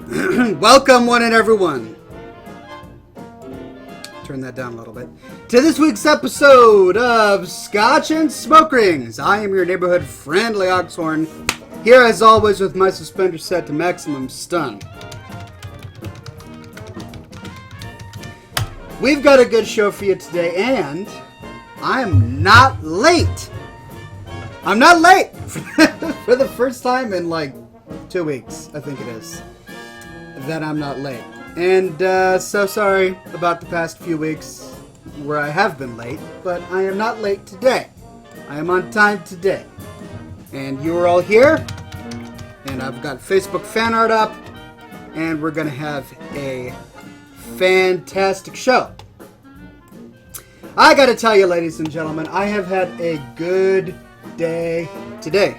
Welcome, one and everyone. Turn that down a little bit. To this week's episode of Scotch and Smoke Rings. I am your neighborhood friendly Oxhorn, here as always with my suspender set to maximum stun. We've got a good show for you today, and I'm not late. I'm not late for the first time in like 2 weeks, I think it is, that I'm not late. And so sorry about the past few weeks where I have been late, but I am not late today. I am on time today. And you are all here, and I've got Facebook fan art up, and we're going to have a fantastic show. I got to tell you, ladies and gentlemen, I have had a good day today.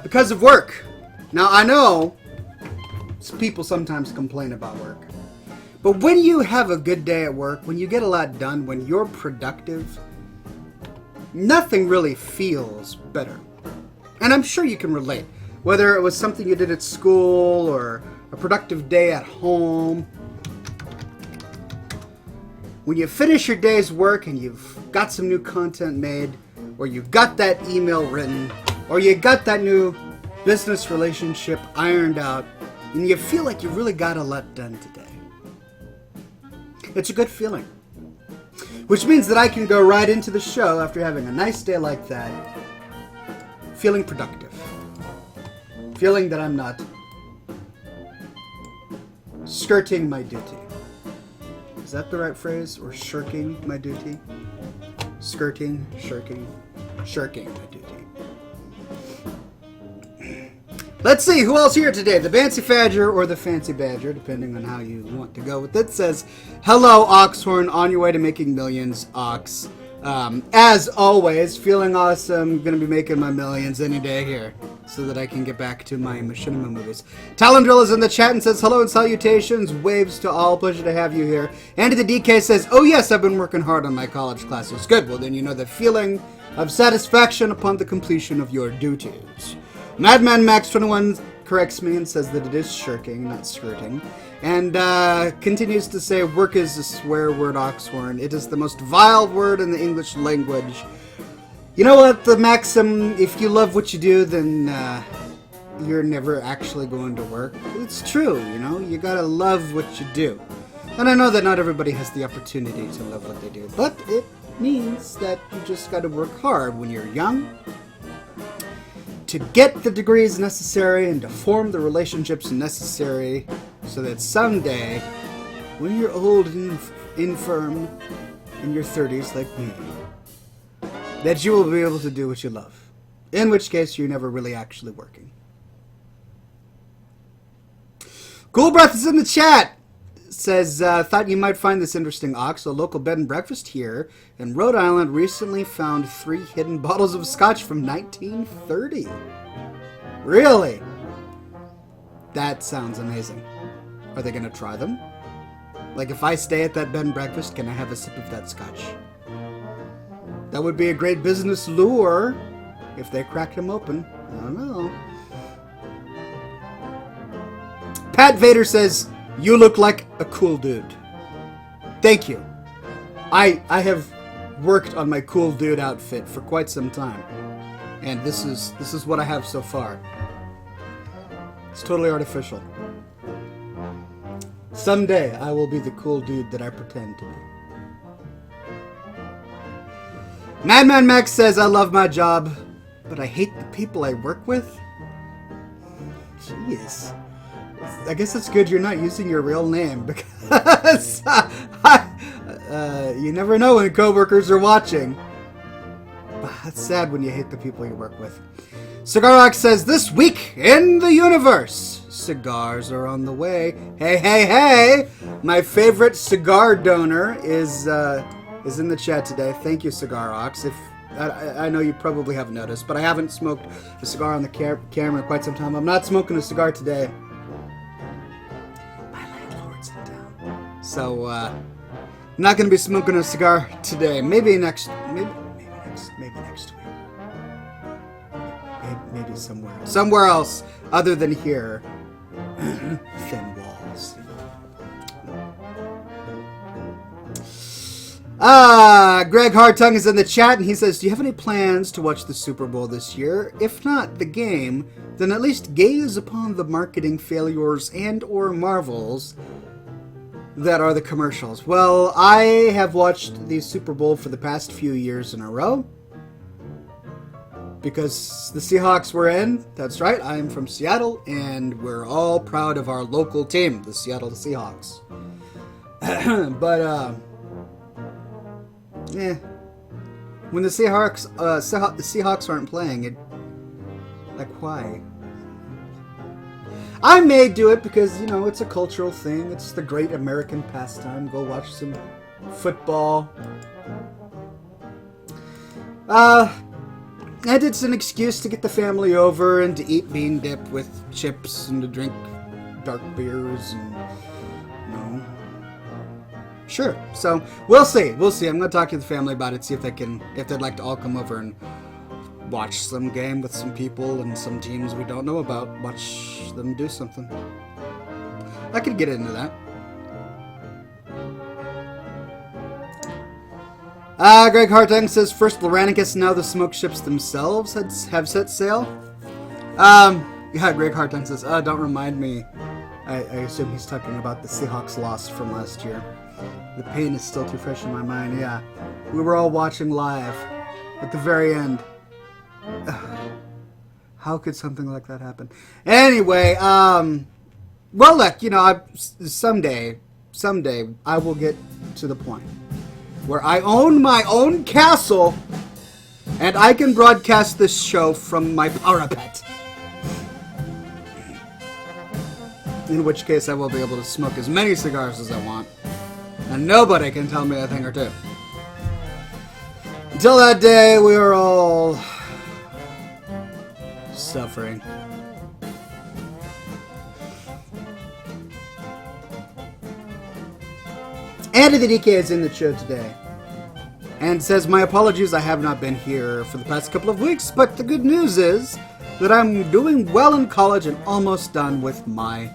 Because of work. Now, I know people sometimes complain about work. But when you have a good day at work, when you get a lot done, when you're productive, nothing really feels better. And I'm sure you can relate. Whether it was something you did at school or a productive day at home. When you finish your day's work and you've got some new content made, or you got that email written, or you got that new business relationship ironed out, and you feel like you really got a lot done today. It's a good feeling. Which means that I can go right into the show after having a nice day like that, feeling productive. Feeling that I'm not skirting my duty. Is that the right phrase? Or shirking my duty? Skirting, shirking my duty. Let's see, who else here today? The Fancy Fadger or the Fancy Badger, depending on how you want to go with it, says, hello, Oxhorn, on your way to making millions, Ox. As always, feeling awesome, gonna be making my millions any day here, so that I can get back to my machinima movies. Talendrill is in the chat and says, hello and salutations, waves to all, pleasure to have you here. Andy the DK says, oh yes, I've been working hard on my college classes. Good, well then you know the feeling of satisfaction upon the completion of your duties. Madman Max 21 corrects me and says that it is shirking, not skirting. And continues to say, work is a swear word, Oxhorn. It is the most vile word in the English language. You know what, the maxim, if you love what you do, then you're never actually going to work. It's true, you know, you gotta love what you do. And I know that not everybody has the opportunity to love what they do, but it means that you just gotta work hard when you're young, to get the degrees necessary and to form the relationships necessary so that someday, when you're old and infirm in your 30s like me, that you will be able to do what you love. In which case, you're never really actually working. Cool Breath is in the chat. Says, thought you might find this interesting, Ox. A local bed and breakfast here in Rhode Island recently found 3 hidden bottles of Scotch from 1930. Really? That sounds amazing. Are they going to try them? Like, if I stay at that bed and breakfast, can I have a sip of that Scotch? That would be a great business lure if they cracked them open. I don't know. Pat Vader says, you look like a cool dude. Thank you. I have worked on my cool dude outfit for quite some time. And this is what I have so far. It's totally artificial. Someday I will be the cool dude that I pretend to be. Madman Max says, I love my job, but I hate the people I work with. Jeez. I guess it's good you're not using your real name, because you never know when coworkers are watching. But it's sad when you hate the people you work with. Cigarox says, this week in the universe, cigars are on the way. Hey, hey, hey! My favorite cigar donor is in the chat today. Thank you, Cigarox. If I know you probably haven't noticed, but I haven't smoked a cigar on the camera in quite some time. I'm not smoking a cigar today. So, I'm not going to be smoking a cigar today. Maybe next week. maybe somewhere else other than here. Thin walls. Greg Hardtongue is in the chat, and he says, do you have any plans to watch the Super Bowl this year? If not the game, then at least gaze upon the marketing failures and or marvels that are the commercials. Well, I have watched the Super Bowl for the past few years in a row because the Seahawks were in. That's right, I am from Seattle, and we're all proud of our local team, the Seattle Seahawks. But, yeah. When the Seahawks aren't playing, it... Like, why? I may do it because, you know, it's a cultural thing. It's the great American pastime. Go watch some football. And it's an excuse to get the family over and to eat bean dip with chips and to drink dark beers and, you know. Sure. So, we'll see. We'll see. I'm going to talk to the family about it, see if they'd like to all come over and watch some game with some people and some teams we don't know about. Watch them do something. I could get into that. Greg Hartung says, first Loranicus, now the smoke ships themselves have set sail. Yeah, Greg Hartung says, don't remind me. I assume he's talking about the Seahawks loss from last year. The pain is still too fresh in my mind, yeah. We were all watching live at the very end. How could something like that happen? Anyway, well, look, you know, someday I will get to the point where I own my own castle and I can broadcast this show from my parapet. In which case I will be able to smoke as many cigars as I want. And nobody can tell me a thing or two. Until that day, we are all suffering. Andy the DK is in the show today and says, my apologies, I have not been here for the past couple of weeks, but the good news is that I'm doing well in college and almost done with my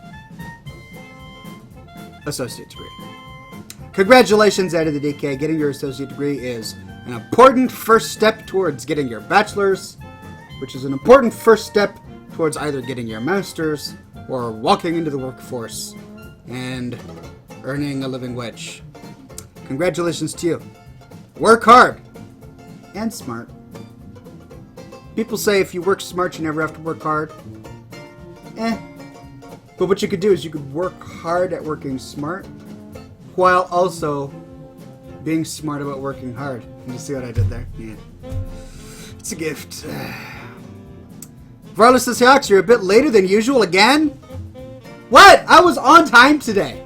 associate degree. Congratulations, Andy the DK. Getting your associate degree is an important first step towards getting your bachelor's, which is an important first step towards either getting your master's or walking into the workforce and earning a living wage. Congratulations to you. Work hard and smart. People say if you work smart, you never have to work hard. But what you could do is you could work hard at working smart while also being smart about working hard. You see what I did there? Yeah. It's a gift. Varla says, Seahawks, you're a bit later than usual again? What? I was on time today.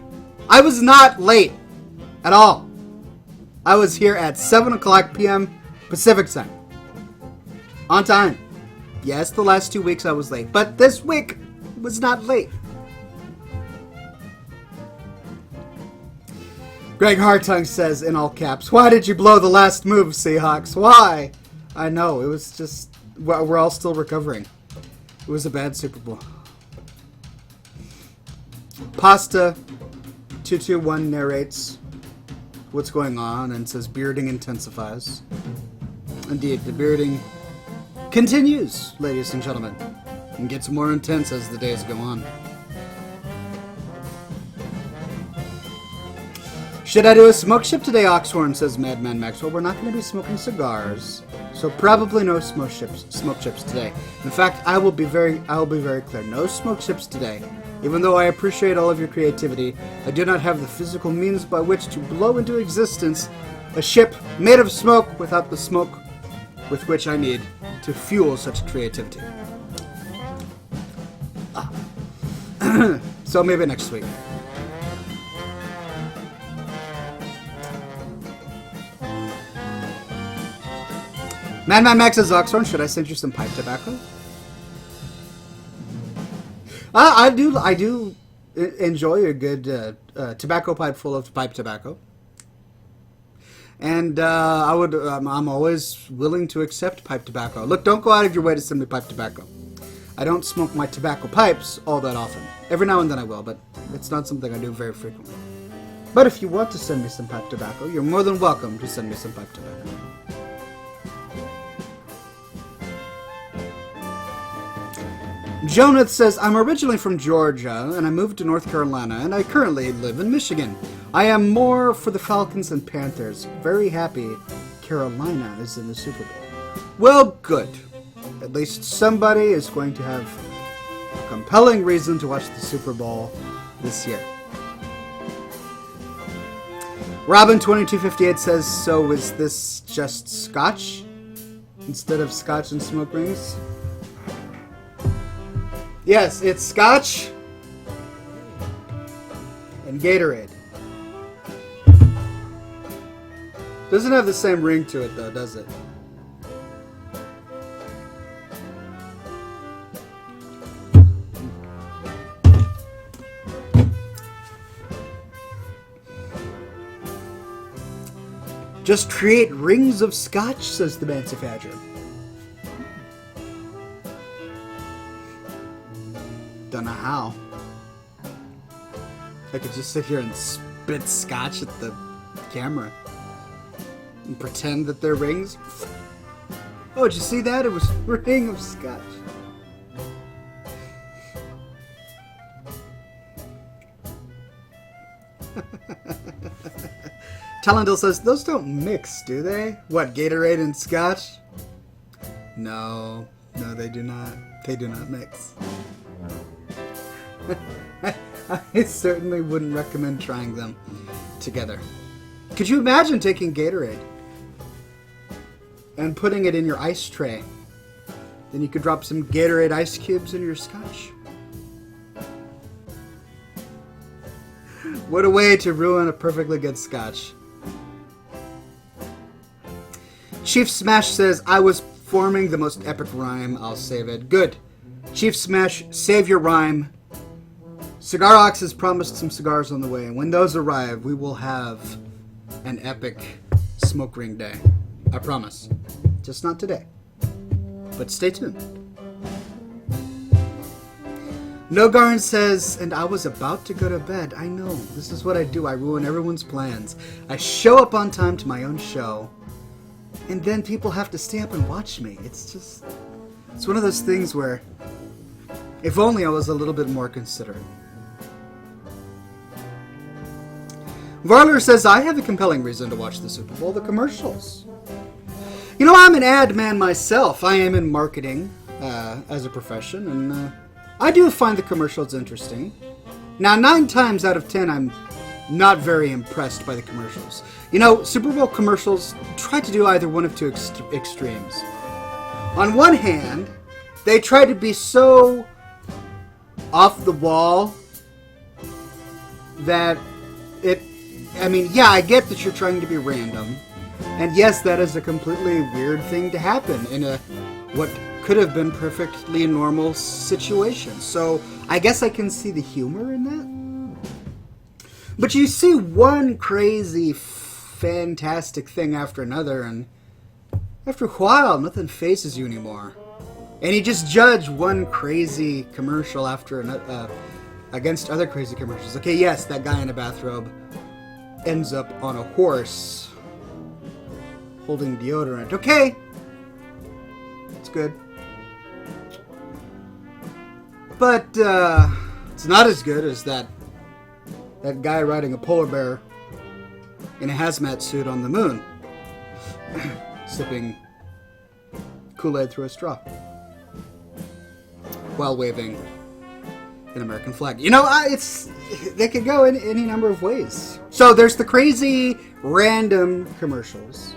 I was not late at all. I was here at 7 o'clock p.m. Pacific time. On time. Yes, the last 2 weeks I was late, but this week was not late. Greg Hartung says in all caps, why did you blow the last move, Seahawks? Why? I know, it was just, we're all still recovering. It was a bad Super Bowl. Pasta 221 narrates what's going on and says bearding intensifies. Indeed, the bearding continues, ladies and gentlemen, and gets more intense as the days go on. Should I do a smoke chip today, Oxhorn, says Madman Maxwell. We're not going to be smoking cigars, so probably no smoke chips today. In fact, I will be very clear. No smoke chips today. Even though I appreciate all of your creativity, I do not have the physical means by which to blow into existence a ship made of smoke without the smoke with which I need to fuel such creativity. So maybe next week. Man Max says, Oxhorn, should I send you some pipe tobacco? I do enjoy a good tobacco pipe full of pipe tobacco. And I'm always willing to accept pipe tobacco. Look, don't go out of your way to send me pipe tobacco. I don't smoke my tobacco pipes all that often. Every now and then I will, but it's not something I do very frequently. But if you want to send me some pipe tobacco, you're more than welcome to send me some pipe tobacco. Jonath says, I'm originally from Georgia, and I moved to North Carolina, and I currently live in Michigan. I am more for the Falcons and Panthers. Very happy Carolina is in the Super Bowl. Well, good. At least somebody is going to have a compelling reason to watch the Super Bowl this year. Robin2258 says, so is this just Scotch instead of Scotch and smoke rings? Yes, it's Scotch and Gatorade. Doesn't have the same ring to it though, does it? Just create rings of Scotch, says the Bancy Badger. Don't know how. I could just sit here and spit Scotch at the camera and pretend that they're rings. Oh, did you see that? It was a ring of Scotch. Talendil says, those don't mix, do they? What, Gatorade and Scotch? No, they do not. They do not mix. I certainly wouldn't recommend trying them together. Could you imagine taking Gatorade and putting it in your ice tray? Then you could drop some Gatorade ice cubes in your Scotch. What a way to ruin a perfectly good Scotch. Chief Smash says, I was forming the most epic rhyme. I'll save it. Good. Chief Smash, save your rhyme. Cigar Ox has promised some cigars on the way, and when those arrive, we will have an epic smoke ring day. I promise. Just not today. But stay tuned. Nogarn says, and I was about to go to bed. I know. This is what I do. I ruin everyone's plans. I show up on time to my own show, and then people have to stay up and watch me. It's one of those things where, if only I was a little bit more considerate. Varler says, I have a compelling reason to watch the Super Bowl, the commercials. You know, I'm an ad man myself. I am in marketing as a profession, and I do find the commercials interesting. Now, 9 times out of 10, I'm not very impressed by the commercials. You know, Super Bowl commercials try to do either one of two extremes. On one hand, they try to be so off the wall that I get that you're trying to be random. And yes, that is a completely weird thing to happen in what could have been perfectly normal situation. So I guess I can see the humor in that. But you see one crazy, fantastic thing after another, and after a while, nothing phases you anymore. And you just judge one crazy commercial after another, against other crazy commercials. Okay, yes, that guy in a bathrobe ends up on a horse holding deodorant. Okay, it's good. But it's not as good as that guy riding a polar bear in a hazmat suit on the moon, sipping Kool-Aid through a straw while waving an American flag. You know, they could go in any number of ways. So there's the crazy, random commercials,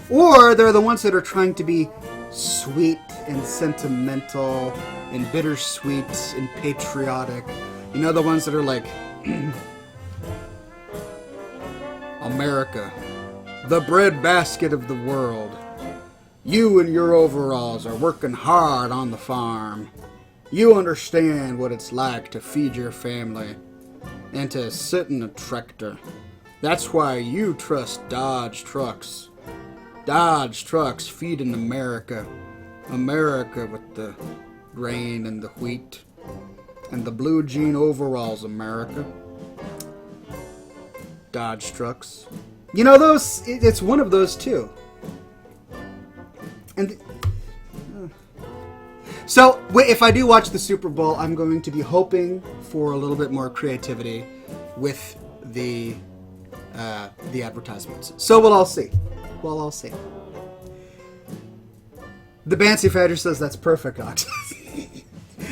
or they're the ones that are trying to be sweet and sentimental and bittersweet and patriotic. You know, the ones that are like, America, the breadbasket of the world. You in your overalls are working hard on the farm. You understand what it's like to feed your family and to sit in a tractor. That's why you trust Dodge trucks. Dodge trucks feeding America. America with the grain and the wheat and the blue jean overalls, America. Dodge trucks. You know, those, it's one of those too. And so, if I do watch the Super Bowl, I'm going to be hoping for a little bit more creativity with the advertisements. So we'll all see. We'll all see. The Bancy Fadger says that's perfect, Ox.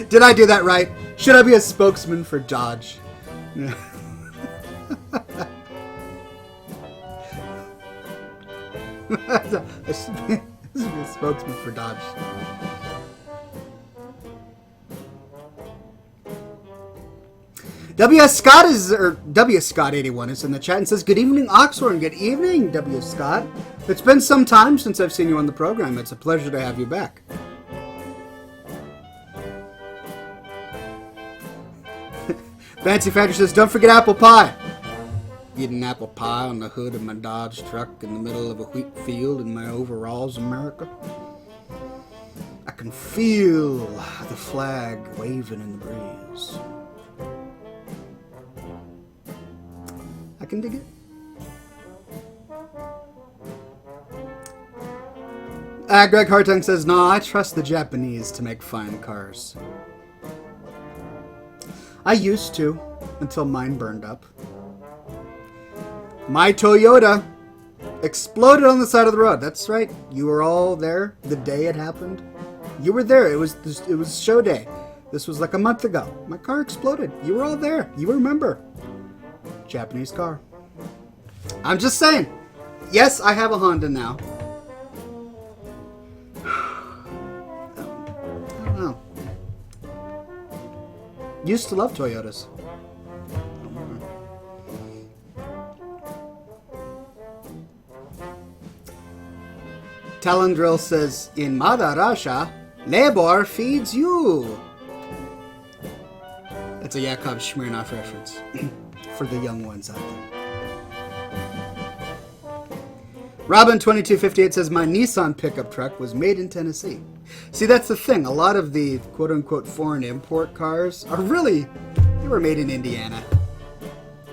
Did I do that right? Should I be a spokesman for Dodge? I should be a spokesman for Dodge. W Scott 81 is in the chat and says, "Good evening, Oxhorn." Good evening, W Scott. It's been some time since I've seen you on the program. It's a pleasure to have you back. Fancy Factor says, "Don't forget apple pie." Eating apple pie on the hood of my Dodge truck in the middle of a wheat field in my overalls, America. I can feel the flag waving in the breeze. I can dig it. Greg Hartung says, "No, I trust the Japanese to make fine cars." I used to, until mine burned up. My Toyota exploded on the side of the road. That's right. You were all there the day it happened. You were there. It was show day. This was like a month ago. My car exploded. You were all there. You remember. Japanese car. I'm just saying. Yes, I have a Honda now. I don't know. Used to love Toyotas. Talendrill says, "In Mother Russia, labor feeds you." That's a Yakov Smirnoff reference for the young ones out there. Robin2258 says, "My Nissan pickup truck was made in Tennessee." See, that's the thing. A lot of the quote-unquote foreign import cars are really, they were made in Indiana.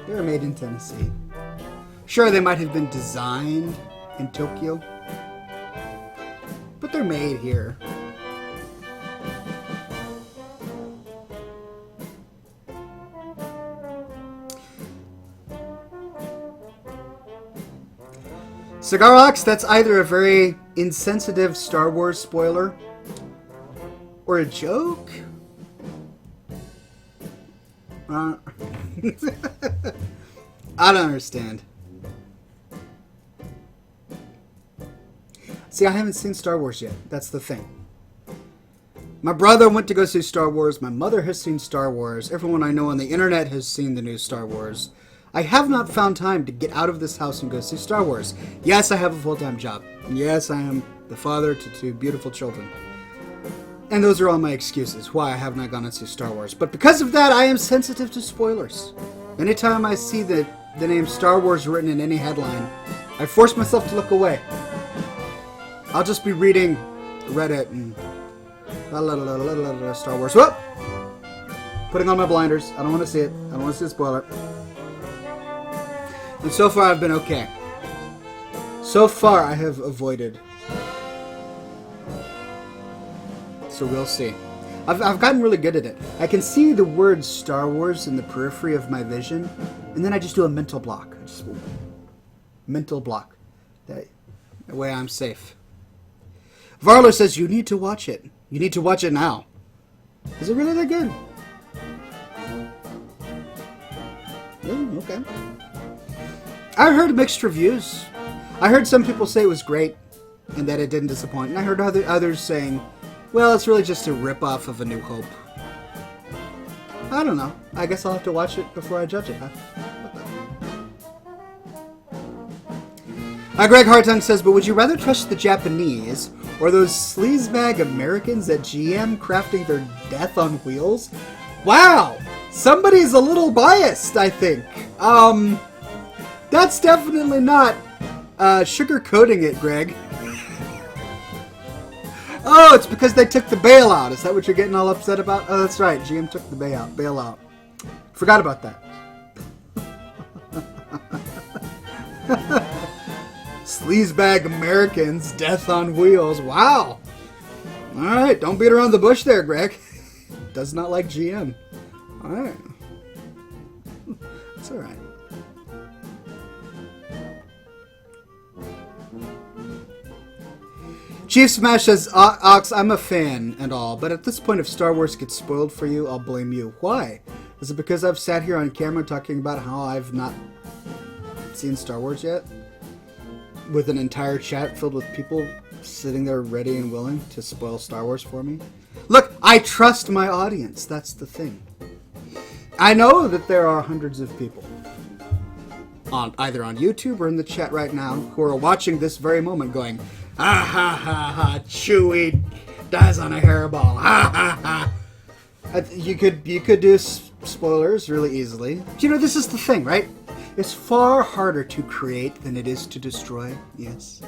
They were made in Tennessee. Sure, they might have been designed in Tokyo, but they're made here. Cigar Ox, that's either a very insensitive Star Wars spoiler or a joke. I don't understand. See, I haven't seen Star Wars yet. That's the thing. My brother went to go see Star Wars. My mother has seen Star Wars. Everyone I know on the internet has seen the new Star Wars. I have not found time to get out of this house and go see Star Wars. Yes, I have a full-time job. Yes, I am the father to two beautiful children. And those are all my excuses why I have not gone and see Star Wars. But because of that, I am sensitive to spoilers. Anytime I see the name Star Wars written in any headline, I force myself to look away. I'll just be reading Reddit and Star Wars. Whoop! Putting on my blinders. I don't want to see it. I don't want to see a spoiler. And so far, I've been okay. So far, I have avoided. So we'll see. I've gotten really good at it. I can see the word Star Wars in the periphery of my vision, and then I just do a mental block. Mental block. That way I'm safe. Varlo says, "You need to watch it. You need to watch it now." Is it really that good? Okay. I heard mixed reviews. I heard some people say it was great and that it didn't disappoint. And I heard others saying, well, it's really just a rip-off of A New Hope. I don't know. I guess I'll have to watch it before I judge it, huh? Greg Hartung says, "But would you rather trust the Japanese or those sleazebag Americans at GM crafting their death on wheels?" Wow! Somebody's a little biased, I think. That's definitely not sugarcoating it, Greg. Oh, it's because they took the bailout. Is that what you're getting all upset about? Oh, that's right. GM took the bailout. Forgot about that. Sleazebag Americans, death on wheels. Wow. All right, don't beat around the bush there, Greg. Does not like GM. All right. It's all right. Chief Smash says, Ox, I'm a fan and all, but at this point, if Star Wars gets spoiled for you, I'll blame you. Why? Is it because I've sat here on camera talking about how I've not seen Star Wars yet? With an entire chat filled with people sitting there ready and willing to spoil Star Wars for me? Look, I trust my audience. That's the thing. I know that there are hundreds of people, either on YouTube or in the chat right now, who are watching this very moment going, ha ha ha ha, Chewie dies on a hairball, ha ha ha. You could do spoilers really easily. You know, this is the thing, right? It's far harder to create than it is to destroy, yes.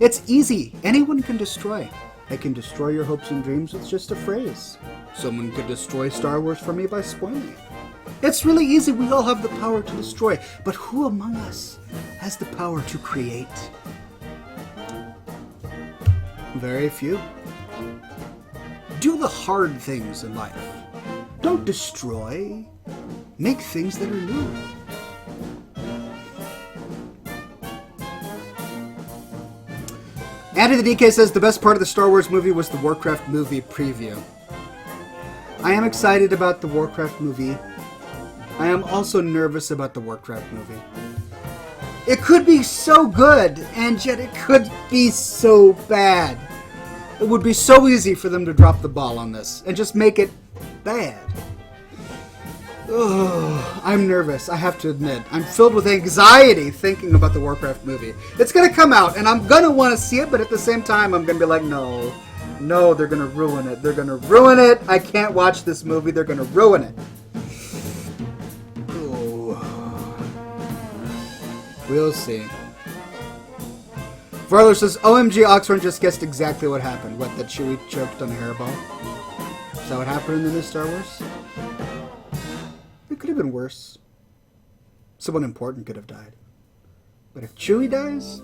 It's easy. Anyone can destroy. I can destroy your hopes and dreams with just a phrase. Someone could destroy Star Wars for me by spoiling it. It's really easy. We all have the power to destroy. But who among us has the power to create? Very few. Do the hard things in life. Don't destroy. Make things that are new. Andy the DK says the best part of the Star Wars movie was the Warcraft movie preview. I am excited about the Warcraft movie. I am also nervous about the Warcraft movie. It could be so good, and yet it could be so bad. It would be so easy for them to drop the ball on this and just make it bad. Ugh, I'm nervous, I have to admit. I'm filled with anxiety thinking about the Warcraft movie. It's going to come out, and I'm going to want to see it, but at the same time, I'm going to be like, no, they're going to ruin it. They're going to ruin it. I can't watch this movie. They're going to ruin it. Ooh. We'll see. Varler says, OMG, Oxhorn just guessed exactly what happened. What, that Chewie choked on a hairball? Is that what happened in the new Star Wars? It could have been worse. Someone important could have died. But if Chewie dies,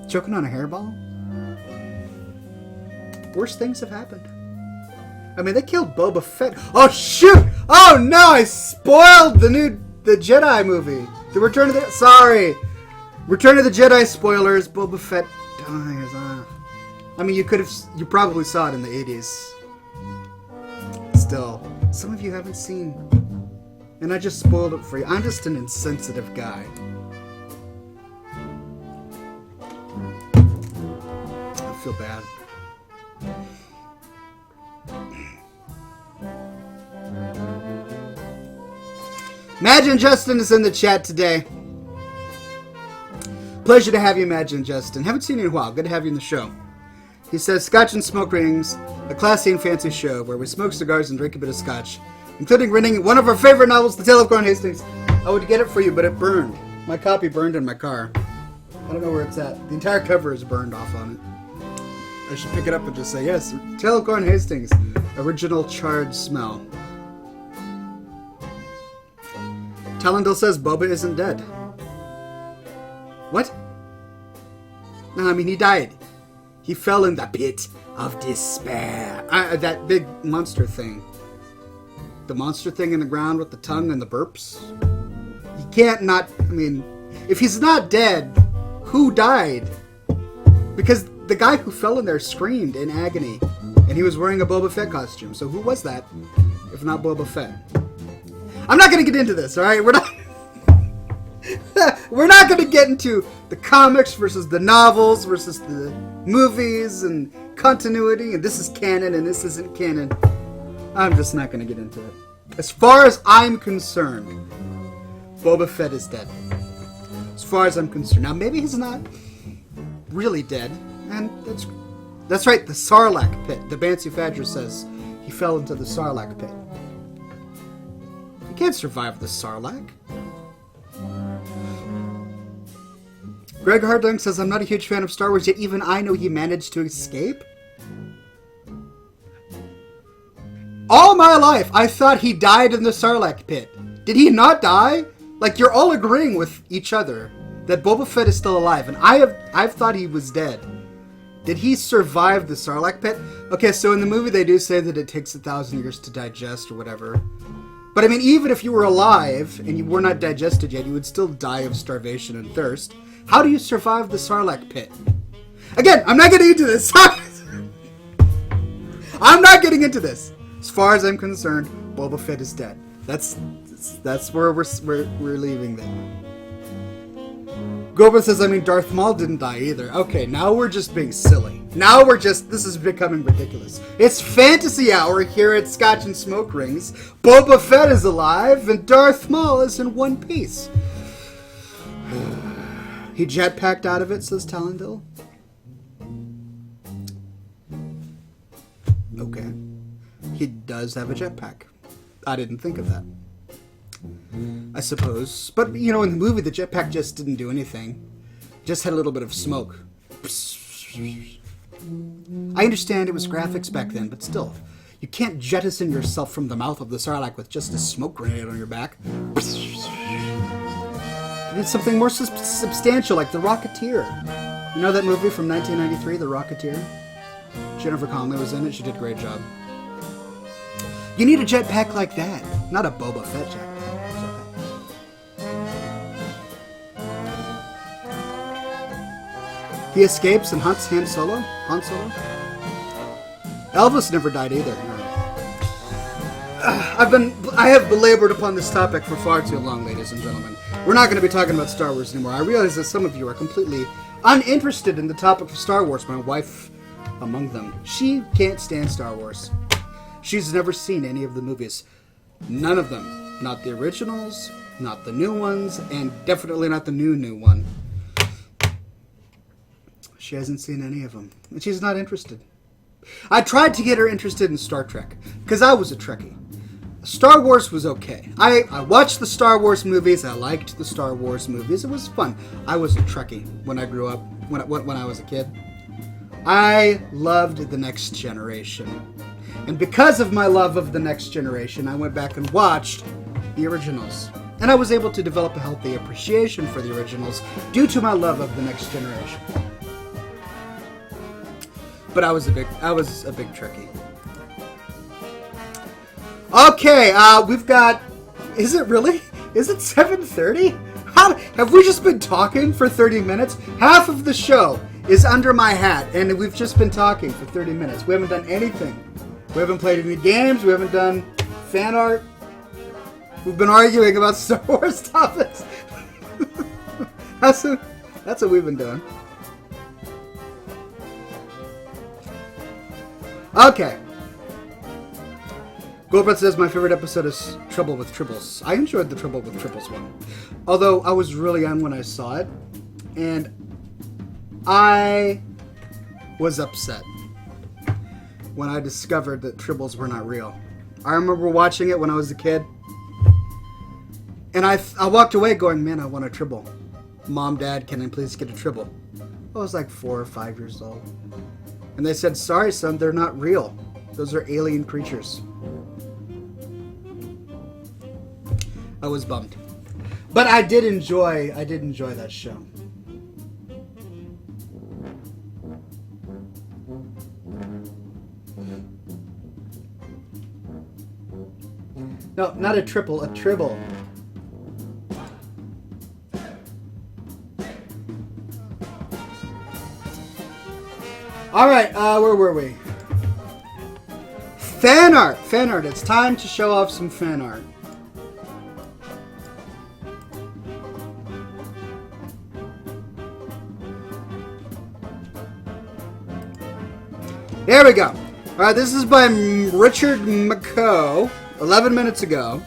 choking on a hairball, worse things have happened. I mean, they killed Boba Fett. Oh, shoot! Oh, no! I spoiled the Jedi movie. The Return of the... Sorry. Return of the Jedi spoilers. Boba Fett dies. I mean, you probably saw it in the 80s. Still, some of you haven't seen... And I just spoiled it for you. I'm just an insensitive guy. I feel bad. Imagine Justin is in the chat today. Pleasure to have you, Imagine Justin. Haven't seen you in a while. Good to have you in the show. He says, Scotch and Smoke Rings, a classy and fancy show where we smoke cigars and drink a bit of scotch, including reading one of our favorite novels, The Tale of Corn Hastings. I would get it for you, but it burned. My copy burned in my car. I don't know where it's at. The entire cover is burned off on it. I should pick it up and just say, yes, Tale of Corn Hastings, original charred smell. Talendal says Boba isn't dead. What? No, I mean, he died. He fell in the pit of despair. That big monster thing. The monster thing in the ground with the tongue and the burps. You can't not... I mean, if he's not dead, who died? Because the guy who fell in there screamed in agony. And he was wearing a Boba Fett costume. So who was that, if not Boba Fett? I'm not going to get into this, alright? We're not... We're not going to get into the comics versus the novels versus the movies and continuity, and this is canon and this isn't canon. I'm just not going to get into it. As far as I'm concerned, Boba Fett is dead. As far as I'm concerned. Now, maybe he's not really dead, and that's right, the Sarlacc pit. The Bancy Fadger says he fell into the Sarlacc pit. You can't survive the Sarlacc. Greg Hardling says, I'm not a huge fan of Star Wars, yet even I know he managed to escape. All my life, I thought he died in the Sarlacc pit. Did he not die? Like, you're all agreeing with each other that Boba Fett is still alive, and I've thought he was dead. Did he survive the Sarlacc pit? Okay, so in the movie they do say that it takes 1,000 years to digest or whatever. But I mean, even if you were alive and you were not digested yet, you would still die of starvation and thirst. How do you survive the Sarlacc pit? Again, I'm not getting into this. I'm not getting into this. As far as I'm concerned, Boba Fett is dead. That's where we're leaving that. Goba says, I mean, Darth Maul didn't die either. Okay, now we're just being silly. This is becoming ridiculous. It's fantasy hour here at Scotch and Smoke Rings. Boba Fett is alive, and Darth Maul is in one piece. He jetpacked out of it, says Talendil. Okay. He does have a jetpack. I didn't think of that. I suppose. But, you know, in the movie, the jetpack just didn't do anything. Just had a little bit of smoke. I understand it was graphics back then, but still. You can't jettison yourself from the mouth of the Sarlacc with just a smoke grenade on your back. You need something more substantial, like The Rocketeer. You know that movie from 1993, The Rocketeer? Jennifer Connelly was in it. She did a great job. You need a jetpack like that, not a Boba Fett jetpack. He escapes and hunts Han Solo. Elvis never died either. I have belabored upon this topic for far too long, ladies and gentlemen. We're not going to be talking about Star Wars anymore. I realize that some of you are completely uninterested in the topic of Star Wars. My wife among them. She can't stand Star Wars. She's never seen any of the movies. None of them. Not the originals, not the new ones, and definitely not the new one. She hasn't seen any of them, and she's not interested. I tried to get her interested in Star Trek, because I was a Trekkie. Star Wars was okay. I watched the Star Wars movies. I liked the Star Wars movies. It was fun. I was a Trekkie when I grew up, when I was a kid. I loved The Next Generation. And because of my love of The Next Generation, I went back and watched the originals. And I was able to develop a healthy appreciation for the originals due to my love of The Next Generation. But I was a big Trekkie. Okay, we've got... Is it really? Is it 7:30? Have we just been talking for 30 minutes? Half of the show is under my hat, and we've just been talking for 30 minutes. We haven't done anything. We haven't played any games. We haven't done fan art. We've been arguing about Star Wars topics. That's what we've been doing. Okay. Goldbreath says my favorite episode is Trouble with Tribbles. I enjoyed the Trouble with Tribbles one. Although I was really young when I saw it. And I was upset when I discovered that Tribbles were not real. I remember watching it when I was a kid. And I walked away going, man, I want a Tribble. Mom, Dad, can I please get a Tribble? I was like 4 or 5 years old. And they said, sorry, son, they're not real. Those are alien creatures. I was bummed. But I did enjoy that show. No, not a triple, a tribble. Alright, where were we? Fan art! Fan art. It's time to show off some fan art. There we go. Alright, this is by Richard McCoe, 11 minutes ago.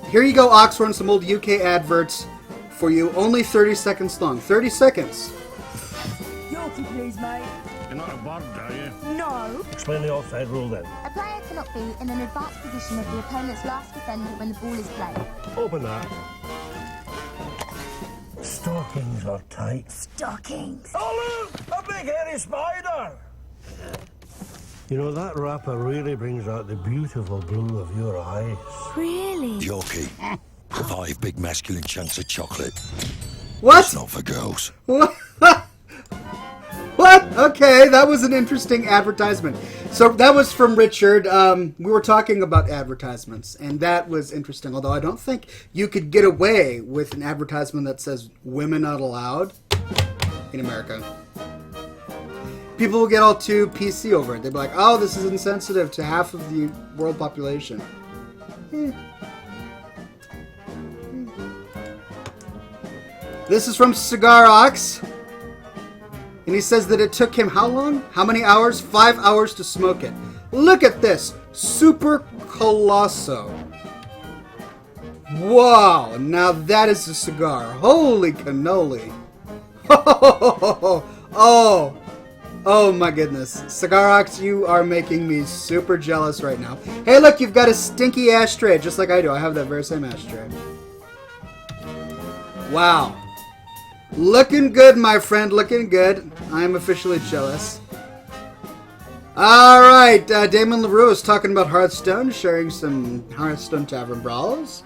Here you go, Oxhorn, some old UK adverts for you. Only 30 seconds long. 30 seconds. Guilty, please, mate. You're not a bard, are you? No. Explain the offside rule then. A player cannot be in an advanced position of the opponent's last defendant when the ball is played. Open that. Stockings are tight. Stockings. Oh look! A big hairy spider! You know, that wrapper really brings out the beautiful blue of your eyes. Really? Yorkie, 5 big masculine chunks of chocolate. What? It's not for girls. What? What? Okay, that was an interesting advertisement. So that was from Richard. We were talking about advertisements, and that was interesting. Although I don't think you could get away with an advertisement that says "women not allowed" in America. People will get all too PC over it. They'd be like, "Oh, this is insensitive to half of the world population." This is from Cigar Ox. And he says that it took him how long? How many hours? 5 hours to smoke it. Look at this. Super Colosso. Wow. Now that is a cigar. Holy cannoli. Oh. Oh my goodness. Cigar Ox, you are making me super jealous right now. Hey, look, you've got a stinky ashtray, just like I do. I have that very same ashtray. Wow. Looking good, my friend. Looking good. I'm officially jealous. Alright, Damon LaRue is talking about Hearthstone, sharing some Hearthstone Tavern Brawls.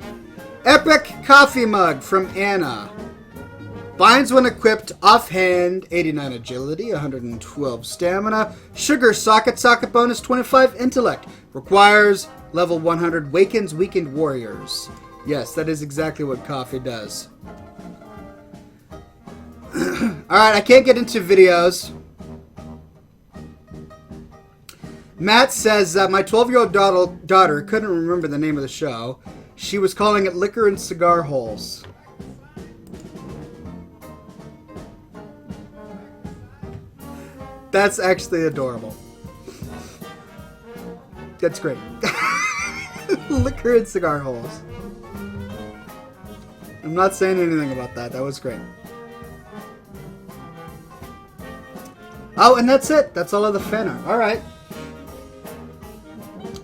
Epic Coffee Mug from Anna. Binds when equipped, offhand, 89 agility, 112 stamina. Sugar socket bonus, 25 intellect. Requires level 100, wakens weakened warriors. Yes, that is exactly what coffee does. Alright, I can't get into videos. Matt says, my 12-year-old daughter couldn't remember the name of the show. She was calling it Liquor and Cigar Holes. That's actually adorable. That's great. Liquor and Cigar Holes. I'm not saying anything about that. That was great. Oh, and that's it. That's all of the fan art. Alright.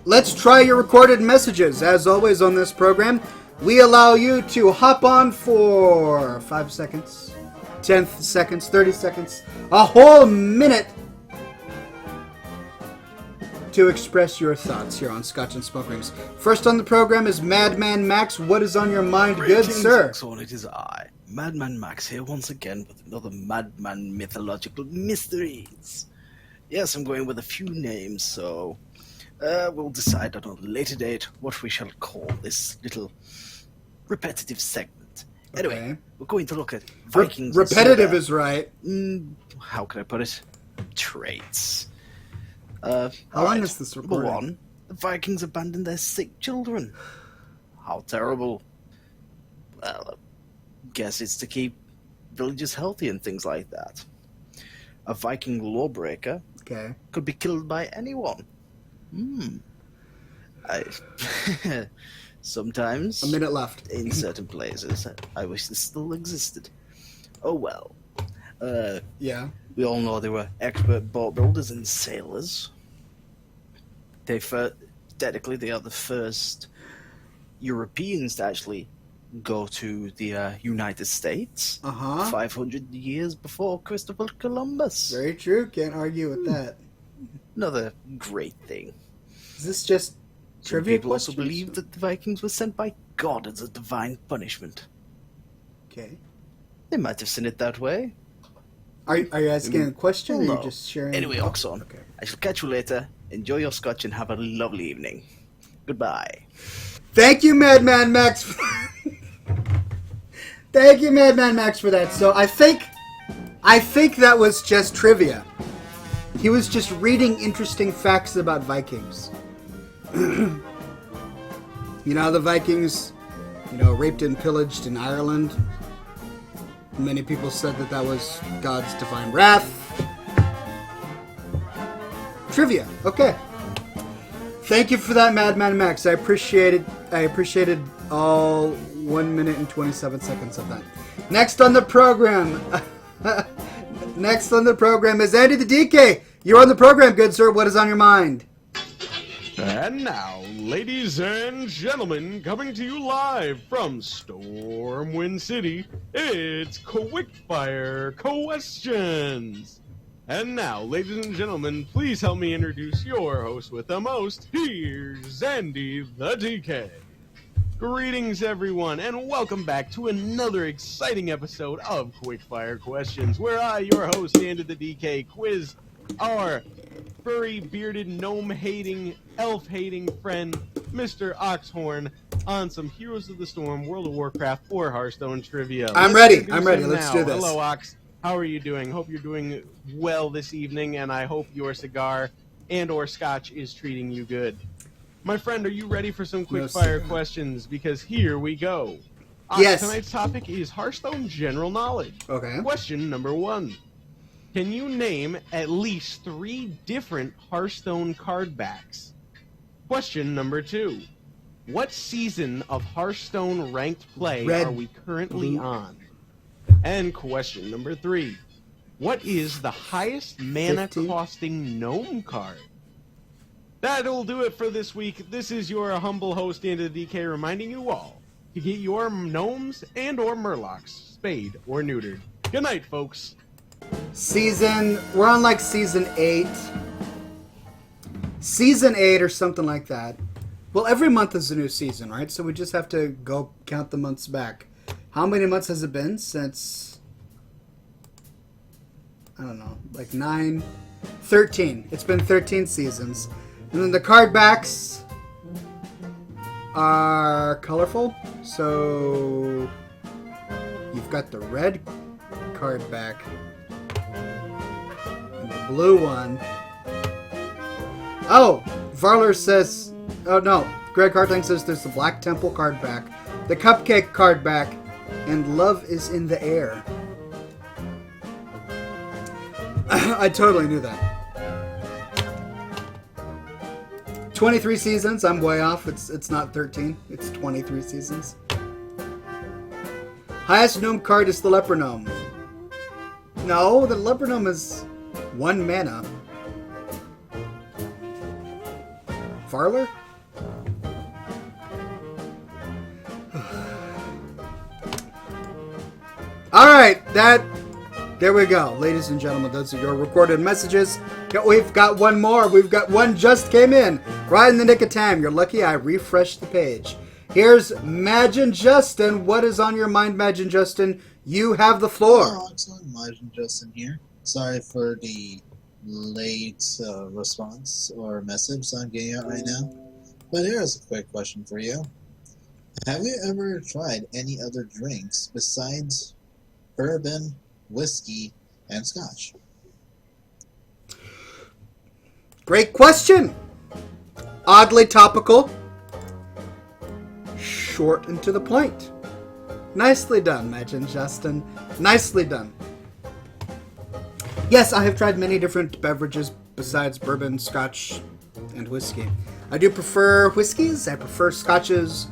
Let's try your recorded messages. As always on this program, we allow you to hop on for 5 seconds, 10 seconds, 30 seconds, a whole minute to express your thoughts here on Scotch and Smoke Rings. First on the program is Madman Max. What is on your mind, good sir? Oxhorn, it is I, Madman Max, here once again with another Madman mythological mysteries. Yes, I'm going with a few names, so we'll decide on a later date what we shall call this little repetitive segment. Anyway, Okay. we're going to look at Vikings. and Repetitive soda. is right. How can I put it? Traits. How long is this Number recording? 1, the Vikings abandoned their sick children. How terrible. Well, I guess it's to keep villages healthy and things like that. A Viking lawbreaker Okay. could be killed by anyone. Sometimes, A minute left. in certain places, I wish this still existed. Oh well. Yeah. We all know they were expert boat builders and sailors. Technically, they are the first Europeans to actually go to the United States. 500 years before Christopher Columbus. Very true. Can't argue with that. Another great thing. Is this just Some trivia people also questions? believe that the Vikings were sent by God as a divine punishment. Okay. They might have seen it that way. Are you asking a question, or No. are you just sharing? Anyway, Oh, Oxhorn, Okay. I shall catch you later. Enjoy your scotch and have a lovely evening. Goodbye. Thank you, Madman Max. Thank you, Madman Max, for that. So I think that was just trivia. He was just reading interesting facts about Vikings. You know, the Vikings, raped and pillaged in Ireland. Many people said that was God's divine wrath. Trivia. Okay. Thank you for that, Madman Max. I appreciated all 1 minute and 27 seconds of that. Next on the program. Next on the program is Andy the DK. You're on the program, good sir. What is on your mind? And now, ladies and gentlemen, coming to you live from Stormwind City, it's Quickfire Questions. And now, ladies and gentlemen, please help me introduce your host with the most. Here's Andy the DK. Greetings, everyone, and welcome back to another exciting episode of Quickfire Questions, where I, your host, Andy the DK, quiz our furry, bearded, gnome-hating, elf-hating friend, Mr. Oxhorn, on some Heroes of the Storm, World of Warcraft, or Hearthstone trivia. I'm ready. Let's do this. Hello, Ox. How are you doing? Hope you're doing well this evening, and I hope your cigar and or scotch is treating you good. My friend, are you ready for some quick-fire questions? Because here we go. Yes. Tonight's topic is Hearthstone general knowledge. Okay. Question number 1. Can you name at least 3 different Hearthstone card backs? Question number 2. What season of Hearthstone ranked play are we currently on? And question number 3. What is the highest mana 50? costing gnome card? That'll do it for this week. This is your humble host, Andy the DK, reminding you all to get your gnomes and or murlocs spayed or neutered. Good night, folks. We're on like season 8. Season 8 or something like that. Well, every month is a new season, right? So we just have to go count the months back. How many months has it been since, I don't know, like 9, 13. It's been 13 seasons. And then the card backs are colorful. So you've got the red card back and the blue one. Oh, Varler says, oh no, Greg Hartling says there's the Black Temple card back, the Cupcake card back, and Love is in the Air. I totally knew that. 23 seasons, I'm way off. It's not 13, it's 23 seasons. Highest gnome card is the Leper Gnome. No, the Leper Gnome is 1 mana. Farler? Alright, there we go. Ladies and gentlemen, those are your recorded messages. We've got one more. We've got one just came in. Right in the nick of time. You're lucky I refreshed the page. Here's Magin Justin. What is on your mind, Magin Justin? You have the floor. Hello, excellent. Magin Justin here. Sorry for the late response or message I'm getting out right now. But here's a quick question for you. Have you ever tried any other drinks besides bourbon, whiskey, and scotch? Great question. Oddly topical. Short and to the point. Nicely done, Magin Justin. Nicely done. Yes, I have tried many different beverages besides bourbon, scotch, and whiskey. I do prefer whiskeys. I prefer scotches.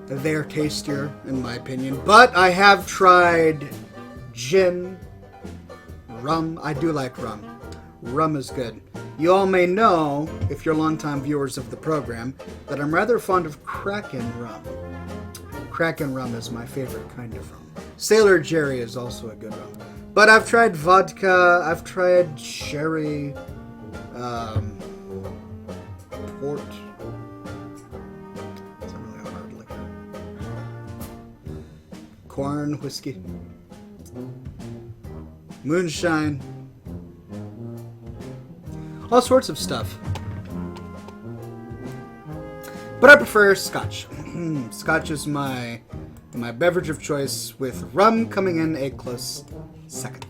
They're tastier, in my opinion. But I have tried gin, rum. I do like rum. Rum is good. You all may know, if you're longtime viewers of the program, that I'm rather fond of Kraken rum. Kraken rum is my favorite kind of rum. Sailor Jerry is also a good rum. But I've tried vodka, I've tried sherry, port. It's not really a hard liquor. Corn, whiskey, moonshine. All sorts of stuff. But I prefer scotch. Scotch is my beverage of choice, with rum coming in a close second.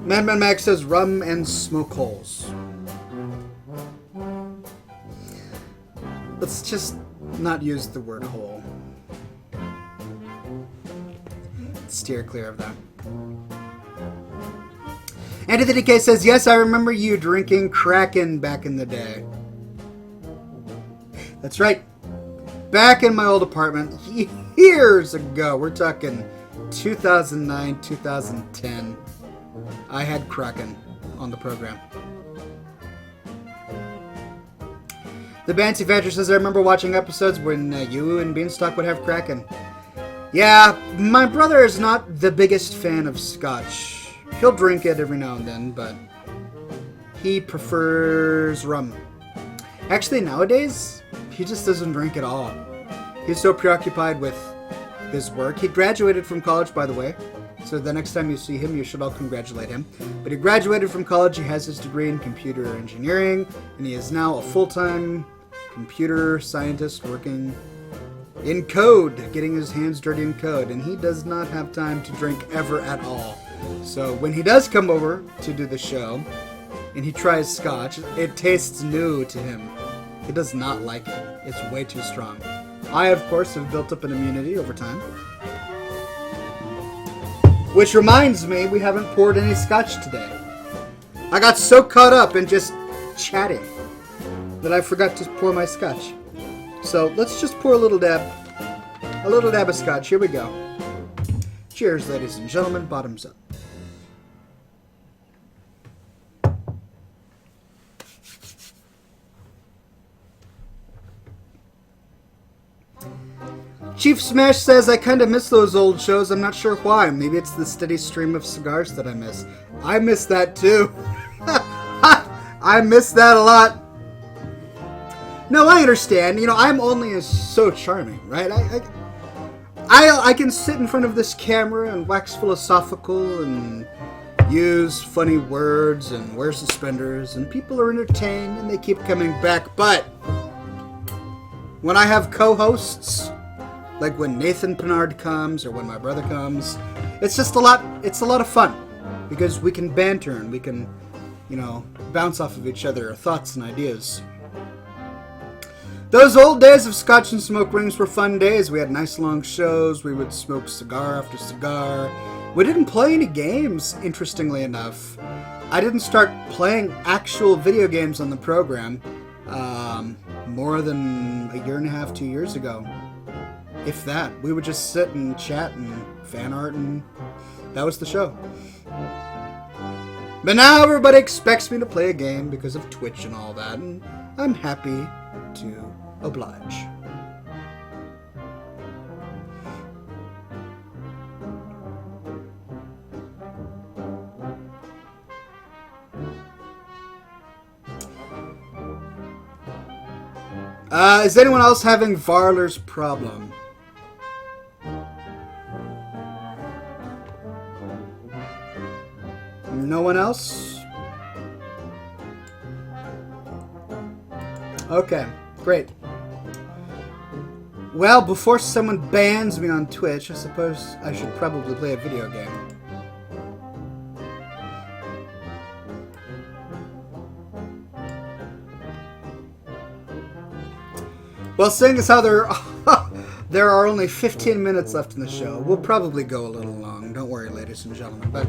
Madman Max says rum and smoke holes. Let's just not use the word hole. Steer clear of that. Andy the DK says, yes, I remember you drinking Kraken back in the day. That's right. Back in my old apartment, years ago, we're talking 2009, 2010, I had Kraken on the program. The Bancy Badger says, I remember watching episodes when you and Beanstalk would have Kraken. Yeah, my brother is not the biggest fan of Scotch. He'll drink it every now and then, but he prefers rum. Actually, nowadays, he just doesn't drink at all. He's so preoccupied with his work. He graduated from college, by the way, so the next time you see him, you should all congratulate him. But he graduated from college, he has his degree in computer engineering, and he is now a full-time computer scientist working in code, getting his hands dirty in code, and he does not have time to drink ever at all. So when he does come over to do the show, and he tries Scotch, it tastes new to him. He does not like it. It's way too strong. I, of course, have built up an immunity over time. Which reminds me, we haven't poured any Scotch today. I got so caught up in just chatting that I forgot to pour my Scotch. So let's just pour a little dab of Scotch. Here we go. Cheers, ladies and gentlemen. Bottoms up. Chief Smash says, I kind of miss those old shows. I'm not sure why. Maybe it's the steady stream of cigars that I miss. I miss that too. I miss that a lot. No, I understand. You know, I'm only so charming, right? I can sit in front of this camera and wax philosophical and use funny words and wear suspenders, and people are entertained and they keep coming back. But when I have co-hosts, like when Nathan Pinard comes or when my brother comes, it's just a lot of fun because we can banter and we can, you know, bounce off of each other thoughts and ideas. Those old days of Scotch and Smoke Rings were fun days. We had nice long shows. We would smoke cigar after cigar. We didn't play any games, interestingly enough. I didn't start playing actual video games on the program more than a year and a half, 2 years ago. If that. We would just sit and chat and fan art, and that was the show. But now everybody expects me to play a game because of Twitch and all that, and I'm happy to oblige. Is anyone else having Varler's problem? No one else? Okay, great. Well, before someone bans me on Twitch, I suppose I should probably play a video game. Well, seeing as how there are only 15 minutes left in the show, we'll probably go a little long. Don't worry, ladies and gentlemen. But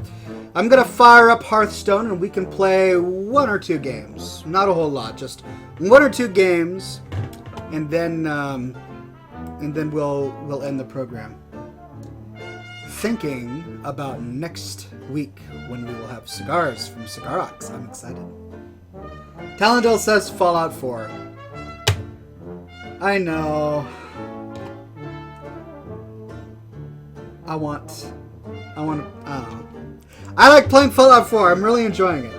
I'm going to fire up Hearthstone and we can play 1 or 2 games. Not a whole lot, just 1 or 2 games. And then we'll end the program. Thinking about next week when we will have cigars from Cigarox. I'm excited. Talendale says Fallout 4. I know. I don't know. I like playing Fallout 4. I'm really enjoying it.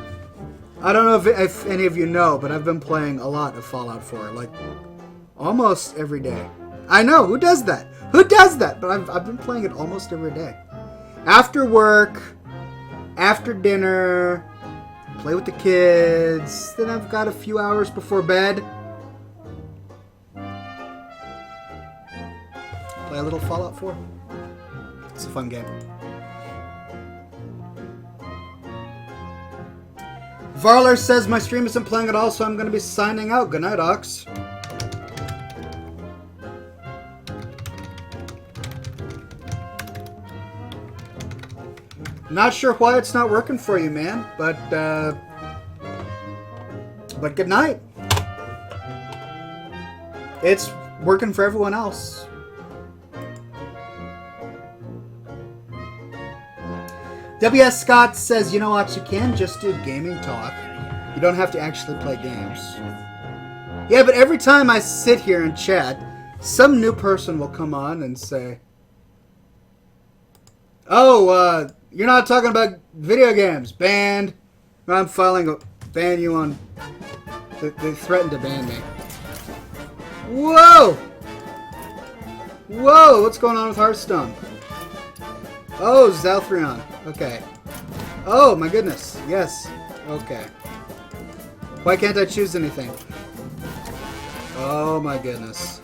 I don't know if any of you know, but I've been playing a lot of Fallout 4, like almost every day. I know, who does that? Who does that? But I've been playing it almost every day. After work, after dinner, play with the kids, then I've got a few hours before bed. Play a little Fallout 4. It's a fun game. Varler says my stream isn't playing at all, so I'm going to be signing out. Good night, Ox. Not sure why it's not working for you, man, but good night. It's working for everyone else. W.S. Scott says, you know what, you can just do gaming talk. You don't have to actually play games. Yeah, but every time I sit here and chat, some new person will come on and say, "Oh, you're not talking about video games. Banned. I'm filing a ban you on." They threatened to ban me. Whoa! Whoa! What's going on with Hearthstone? Oh, Zalthrion. Okay. Oh, my goodness. Yes. Okay. Why can't I choose anything? Oh, my goodness.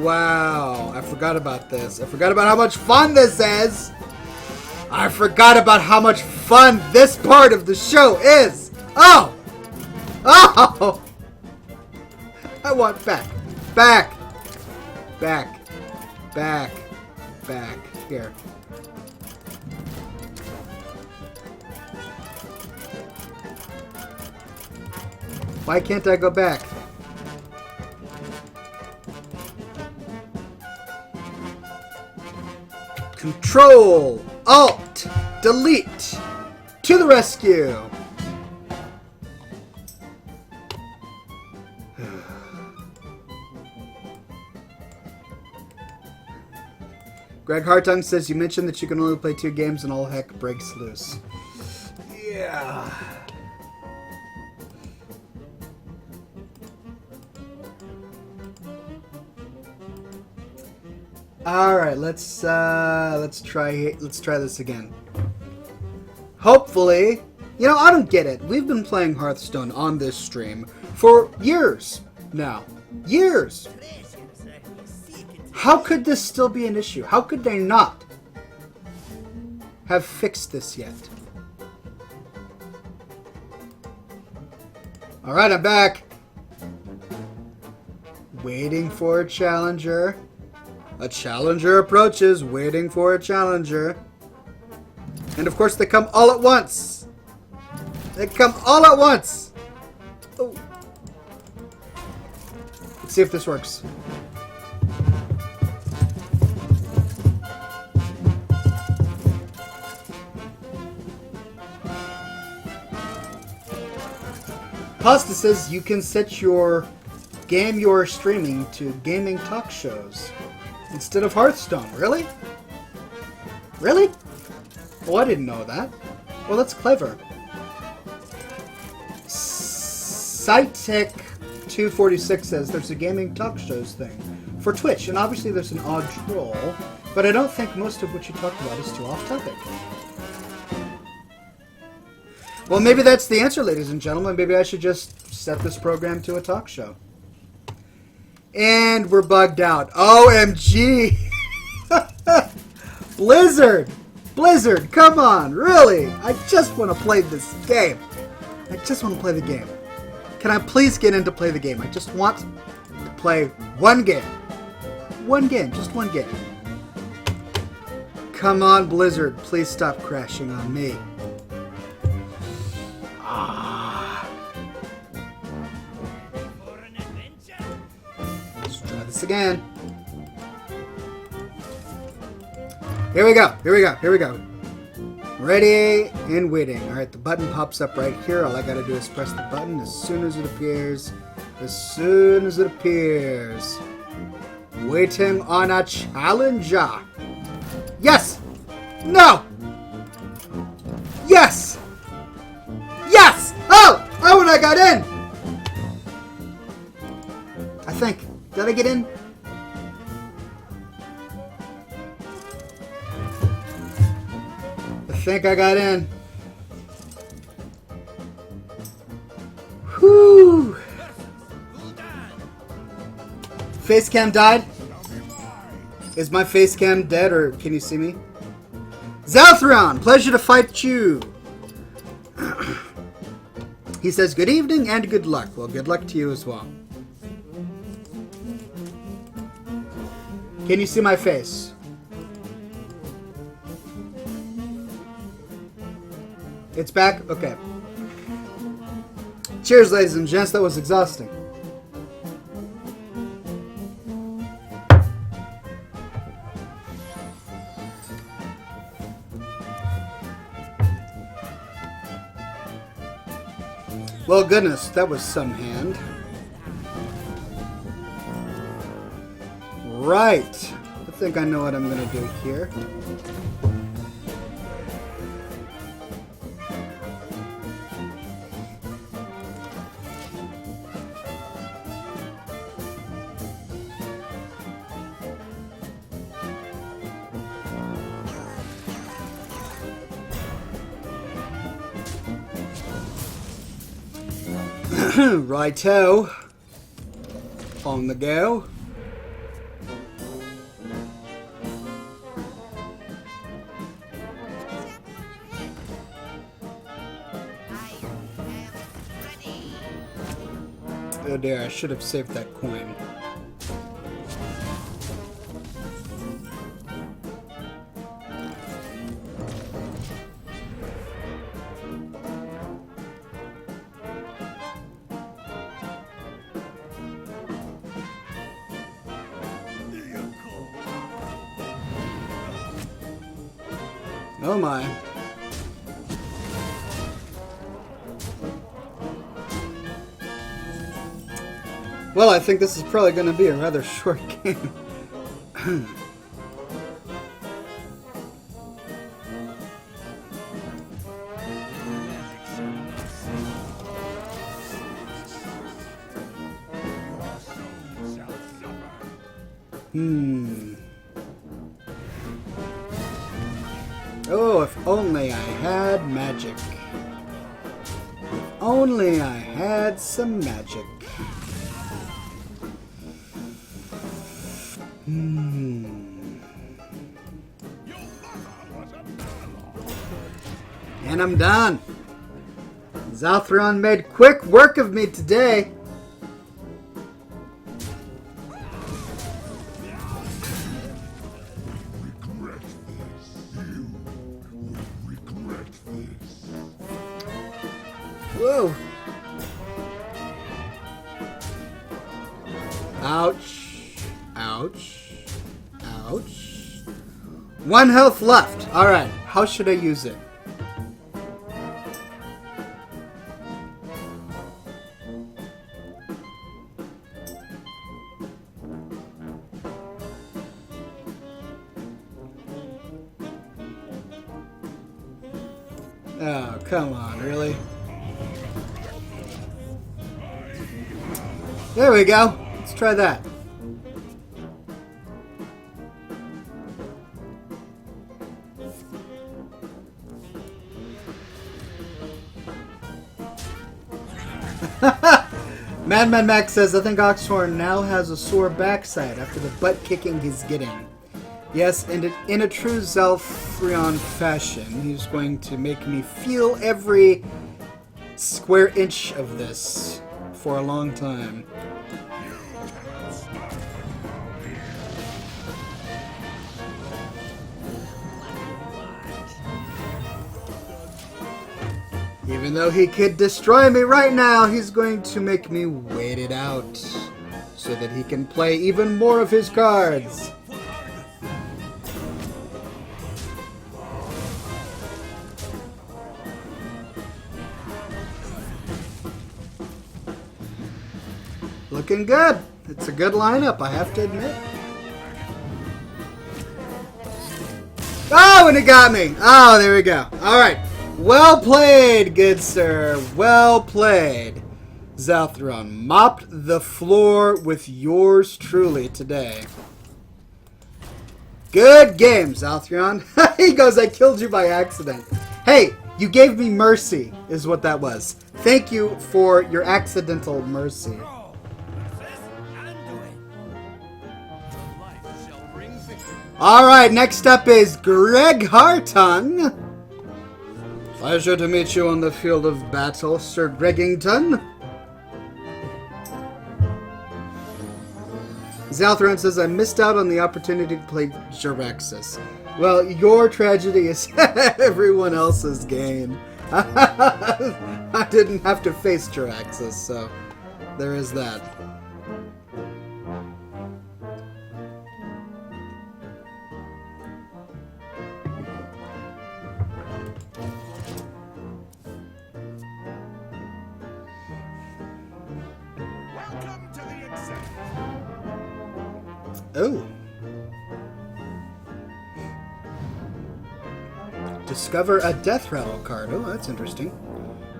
Wow. I forgot about this. I forgot about how much fun this is. I forgot about how much fun this part of the show is. Oh! Oh! I want back. Back. Back. Back. Back. Here. Why can't I go back? Control, Alt, Delete. To the rescue. Greg Hartung says you mentioned that you can only play 2 games and all heck breaks loose. Yeah. All right, let's try this again. Hopefully, you know, I don't get it. We've been playing Hearthstone on this stream for years now. Years. How could this still be an issue? How could they not have fixed this yet? All right, I'm back. Waiting for a challenger. A challenger approaches, waiting for a challenger. And of course they come all at once. They come all at once. Oh. Let's see if this works. Pasta says you can set your game you're streaming to gaming talk shows instead of Hearthstone. Really? Really? Oh, I didn't know that. Well, that's clever. SciTech246 says there's a gaming talk shows thing for Twitch, and obviously there's an odd troll, but I don't think most of what you talked about is too off topic. Well, maybe that's the answer, ladies and gentlemen. Maybe I should just set this program to a talk show. And we're bugged out. OMG! Blizzard! Blizzard, come on, really? I just want to play this game. I just want to play the game. Can I please get in to play the game? I just want to play one game. One game, just one game. Come on, Blizzard, please stop crashing on me. Let's try this again. Here we go. Here we go. Here we go. Ready and waiting. All right, the button pops up right here. All I got to do is press the button as soon as it appears. As soon as it appears. Waiting on a challenger. Yes. No. Yes. Yes! Oh! Oh, and I got in! I think. Did I get in? I think I got in. Whew! Facecam died? Is my facecam dead, or can you see me? Zalthrion! Pleasure to fight you! He says, good evening and good luck. Well, good luck to you as well. Can you see my face? It's back? Okay. Cheers, ladies and gents. That was exhausting. Well, goodness, that was some hand. Right. I think I know what I'm gonna do here. Righto. On the go. Oh dear, I should have saved that coin. Oh my. Well, I think this is probably going to be a rather short game. Oh, if only I had magic. If only I had some magic. And I'm done. Zalthron made quick work of me today. Whoa. Ouch. Ouch. Ouch. 1 health left. Alright, how should I use it? Oh, come on, really? There we go. Let's try that. Madman Max says, I think Oxhorn now has a sore backside after the butt kicking he's getting. Yes, and in a true Zalthron fashion, he's going to make me feel every square inch of this for a long time. Even though he could destroy me right now, he's going to make me wait it out so that he can play even more of his cards. Looking good. It's a good lineup, I have to admit. Oh, and it got me. Oh, there we go. All right. Well played, good sir. Well played. Zalthron mopped the floor with yours truly today. Good game, Zalthron. He goes, I killed you by accident. Hey, you gave me mercy, is what that was. Thank you for your accidental mercy. Alright, next up is Greg Hartung. Pleasure to meet you on the field of battle, Sir Gregington. Zalthron says, I missed out on the opportunity to play Jiraxis. Well, your tragedy is everyone else's gain. I didn't have to face Jiraxis, so there is that. Oh. Discover a death rattle card. Oh, that's interesting.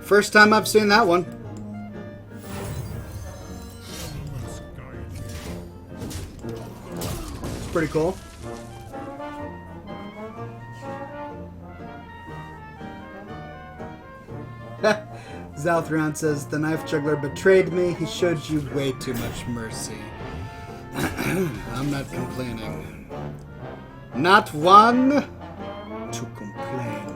First time I've seen that one. It's pretty cool. Zalthron says, the knife juggler betrayed me. He showed you way too much mercy. I'm not complaining. Not one to complain.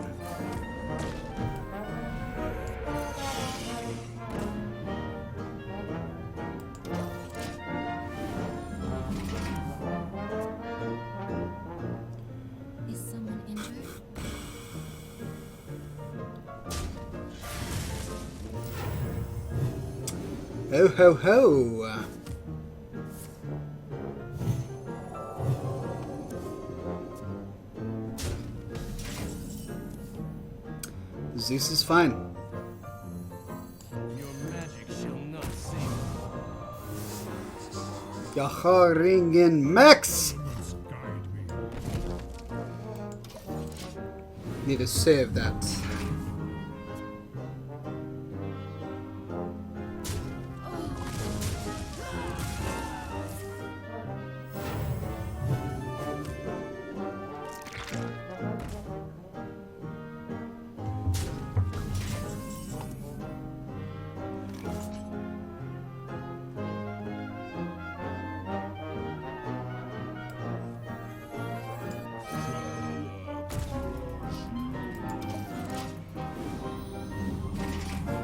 Is someone injured? Ho ho ho! Zeus is fine. Your magic shall not save Yaharingen Max! Need to save that.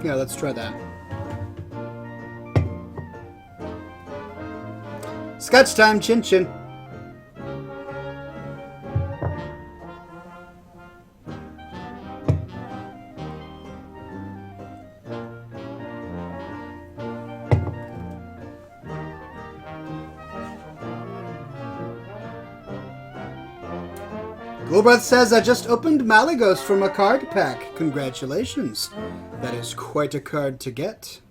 Yeah, let's try that. Scotch time, chin chin. Coolbreath says, I just opened Malagos from a card pack. Congratulations. That is quite a card to get.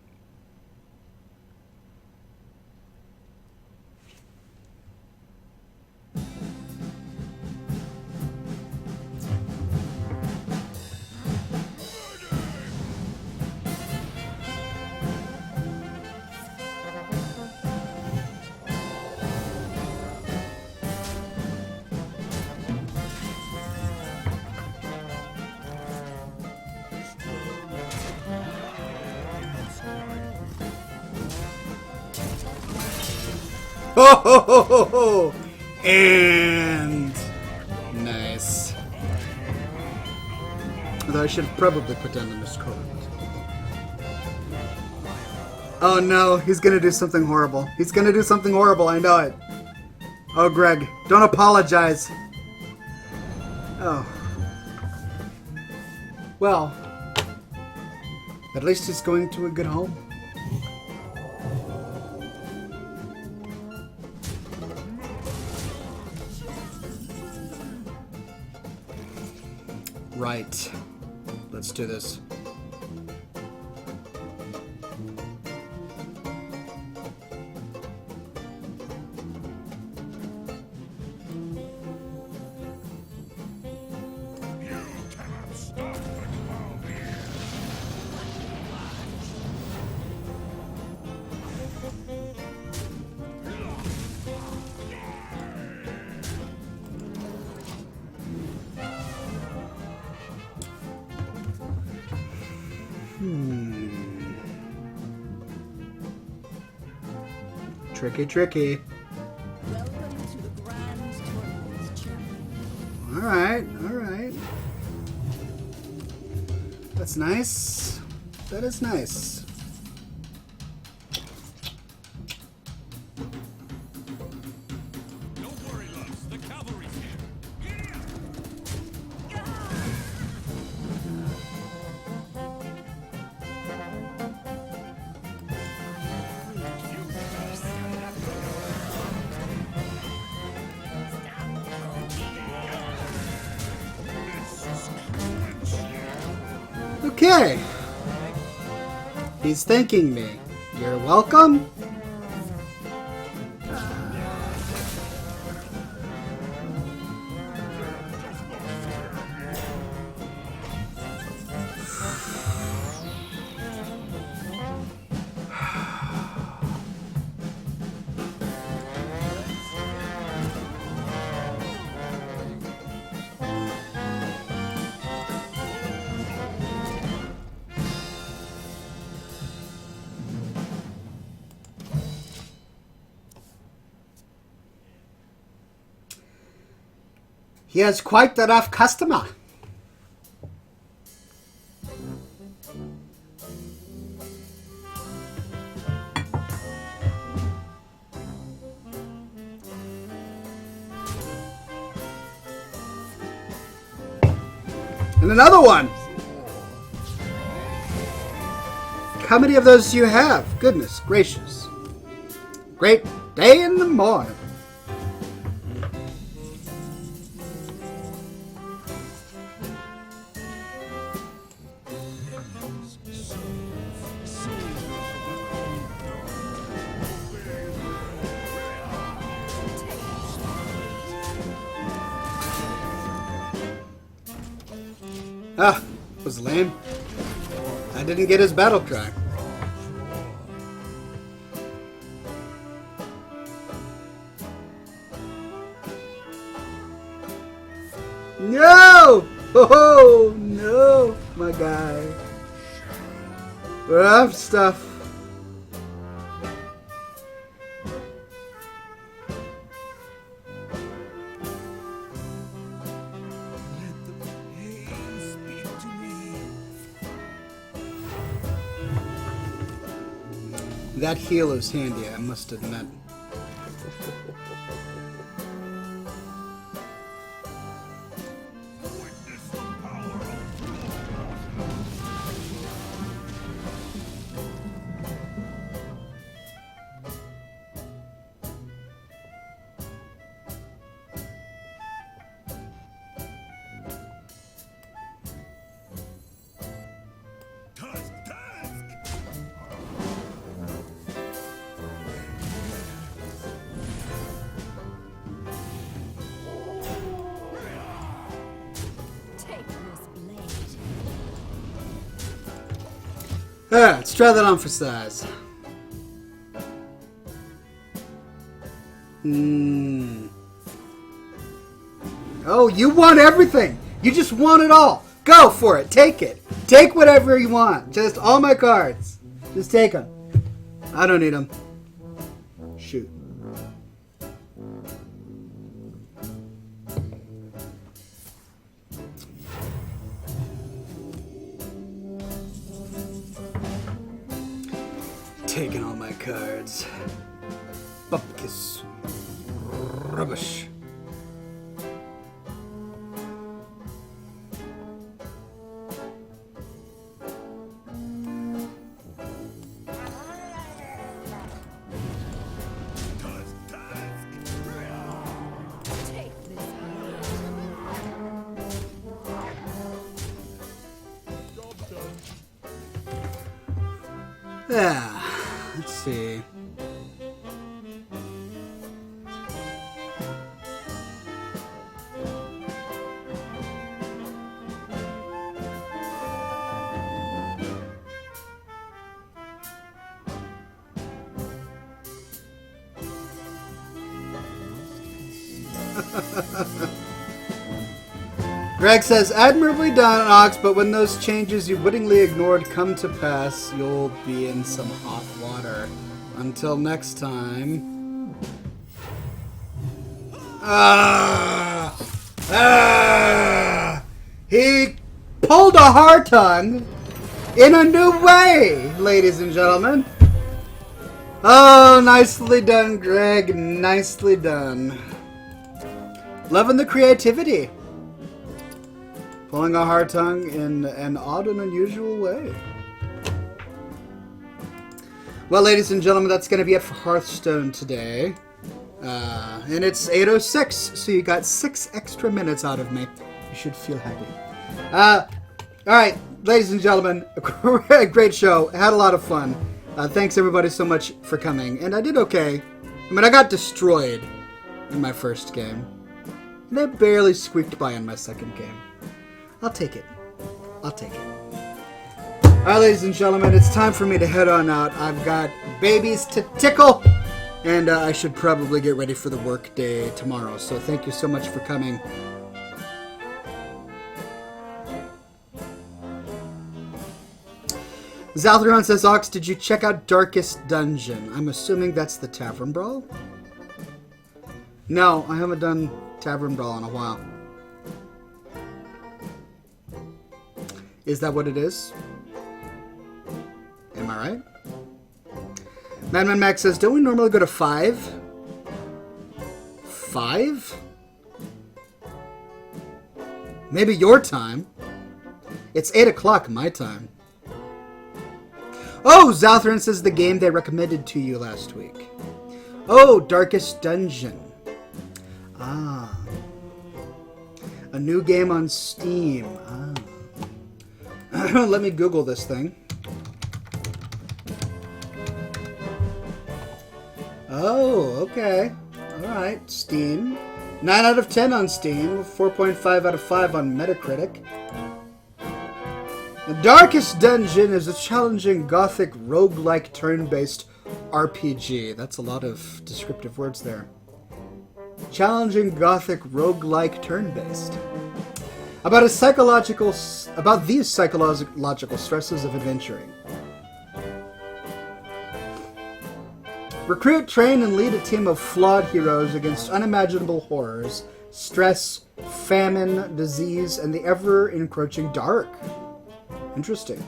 Ho ho ho ho ho! And nice. Although I should probably put down the missed card. Oh no, he's gonna do something horrible. He's gonna do something horrible, I know it. Oh, Greg, don't apologize. Oh. Well, at least he's going to a good home. Right. Let's do this. Tricky, tricky. Welcome to the Grand Tournament, champion. Alright, alright. That's nice. That is nice. Don't worry, Lux. The cavalry's here. Okay. He's thanking me. You're welcome. He has quite the rough customer. And another one. How many of those do you have? Goodness gracious. Great day in the morning. Ah, was lame. I didn't get his battle cry. No! Oh no, my guy. Rough stuff. That heal is handy, I must admit. Alright, let's try that on for size. Oh, you want everything! You just want it all! Go for it! Take it! Take whatever you want! Just all my cards! Just take them. I don't need them. Shoot. Taking all my cards. Bupkis. Rubbish. Yeah, let's see. Greg says, admirably done, Ox, but when those changes you wittingly ignored come to pass, you'll be in some hot water. Until next time. He pulled a hard tongue in a new way, ladies and gentlemen. Oh, nicely done, Greg. Nicely done. Loving the creativity. Pulling a hard tongue in an odd and unusual way. Well, ladies and gentlemen, that's going to be it for Hearthstone today. And it's 8:06, so you got 6 extra minutes out of me. You should feel happy. Alright, ladies and gentlemen, a great show. Had a lot of fun. Thanks everybody so much for coming. And I did okay. I mean, I got destroyed in my first game. And I barely squeaked by in my second game. I'll take it. I'll take it. Alright, ladies and gentlemen, it's time for me to head on out. I've got babies to tickle, and I should probably get ready for the work day tomorrow. So thank you so much for coming. Zalthron says, Ox, did you check out Darkest Dungeon? I'm assuming that's the Tavern Brawl? No, I haven't done Tavern Brawl in a while. Is that what it is? Am I right? Madman Max says, don't we normally go to 5? 5? Maybe your time. It's 8 o'clock my time. Oh, Zalthran says the game they recommended to you last week. Oh, Darkest Dungeon. Ah. A new game on Steam. Ah. Let me Google this thing. Oh, okay. Alright, Steam. 9 out of 10 on Steam. 4.5 out of 5 on Metacritic. The Darkest Dungeon is a challenging gothic roguelike turn-based RPG. That's a lot of descriptive words there. Challenging gothic roguelike turn-based. About these psychological stresses of adventuring. Recruit, train, and lead a team of flawed heroes against unimaginable horrors, stress, famine, disease, and the ever-encroaching dark. Interesting.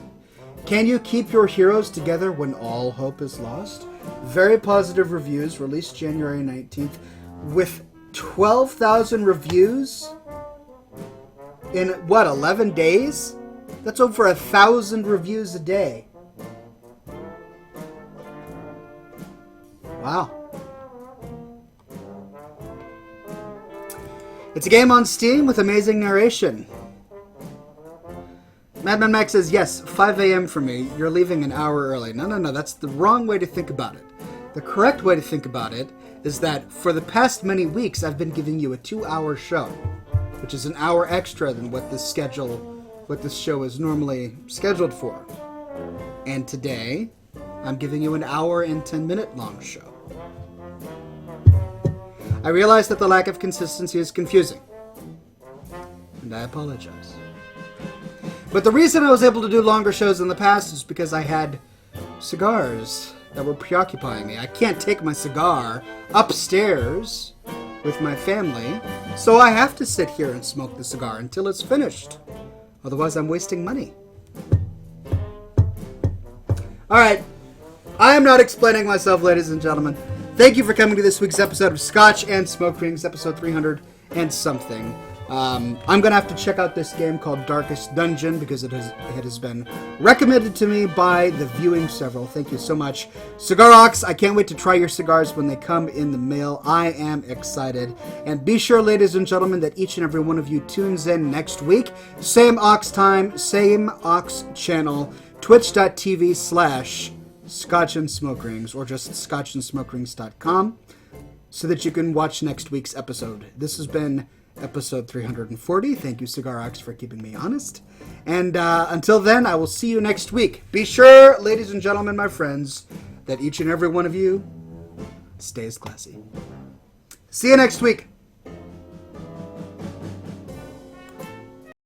Can you keep your heroes together when all hope is lost? Very positive reviews, released January 19th, with 12,000 reviews in, 11 days? That's over 1,000 reviews a day. Wow. It's a game on Steam with amazing narration. Madman Max says, yes, 5 a.m. for me. You're leaving an hour early. No. That's the wrong way to think about it. The correct way to think about it is that for the past many weeks, I've been giving you a 2-hour show, which is an hour extra than what this show is normally scheduled for. And today, I'm giving you an hour and 10-minute long show. I realize that the lack of consistency is confusing, and I apologize. But the reason I was able to do longer shows in the past is because I had cigars that were preoccupying me. I can't take my cigar upstairs with my family, so I have to sit here and smoke the cigar until it's finished. Otherwise, I'm wasting money. Alright, I am not explaining myself, ladies and gentlemen. Thank you for coming to this week's episode of Scotch and Smoke Rings, episode 300 and something. I'm going to have to check out this game called Darkest Dungeon because it has been recommended to me by the viewing several. Thank you so much. Cigar Ox, I can't wait to try your cigars when they come in the mail. I am excited. And be sure, ladies and gentlemen, that each and every one of you tunes in next week. Same Ox time, same Ox channel, twitch.tv/Scotch and Smoke Rings, or just scotchandsmokerings.com, so that you can watch next week's episode. This has been episode 340. Thank you, Cigar Ox, for keeping me honest. And until then, I will see you next week. Be sure, ladies and gentlemen, my friends, that each and every one of you stays classy. See you next week.